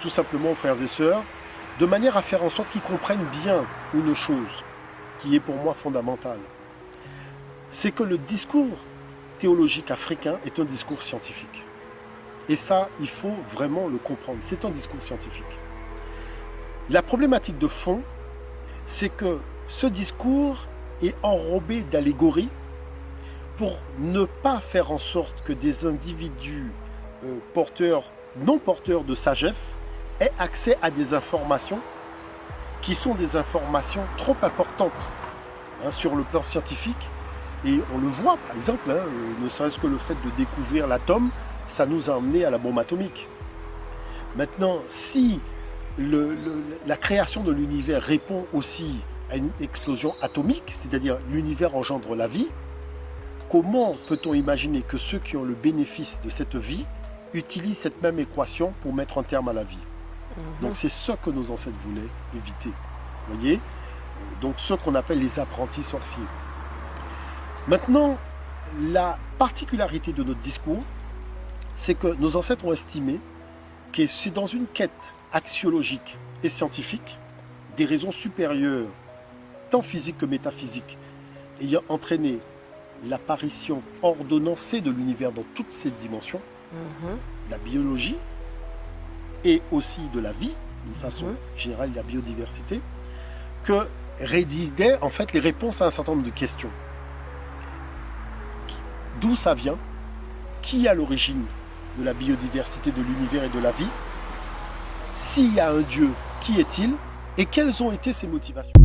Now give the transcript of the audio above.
tout simplement, frères et sœurs, de manière à faire en sorte qu'ils comprennent bien une chose qui est pour moi fondamentale. C'est que le discours théologique africain est un discours scientifique. Et ça, il faut vraiment le comprendre. C'est un discours scientifique. La problématique de fond, c'est que ce discours est enrobé d'allégories pour ne pas faire en sorte que des individus non porteurs de sagesse aient accès à des informations qui sont des informations trop importantes sur le plan scientifique. Et on le voit, par exemple, ne serait-ce que le fait de découvrir l'atome, ça nous a emmené à la bombe atomique. Maintenant, si la création de l'univers répond aussi à une explosion atomique, c'est-à-dire l'univers engendre la vie, comment peut-on imaginer que ceux qui ont le bénéfice de cette vie utilisent cette même équation pour mettre un terme à la vie? Donc c'est ce que nos ancêtres voulaient éviter. Vous voyez? Donc ce qu'on appelle les apprentis sorciers. Maintenant, la particularité de notre discours, c'est que nos ancêtres ont estimé que c'est dans une quête axiologique et scientifique des raisons supérieures, tant physiques que métaphysiques, ayant entraîné l'apparition ordonnancée de l'univers dans toutes ses dimensions, la biologie et aussi de la vie, d'une façon générale, la biodiversité, que résidaient en fait les réponses à un certain nombre de questions. D'où ça vient? Qui est à l'origine de la biodiversité, de l'univers et de la vie? S'il y a un Dieu, qui est-il? Et quelles ont été ses motivations?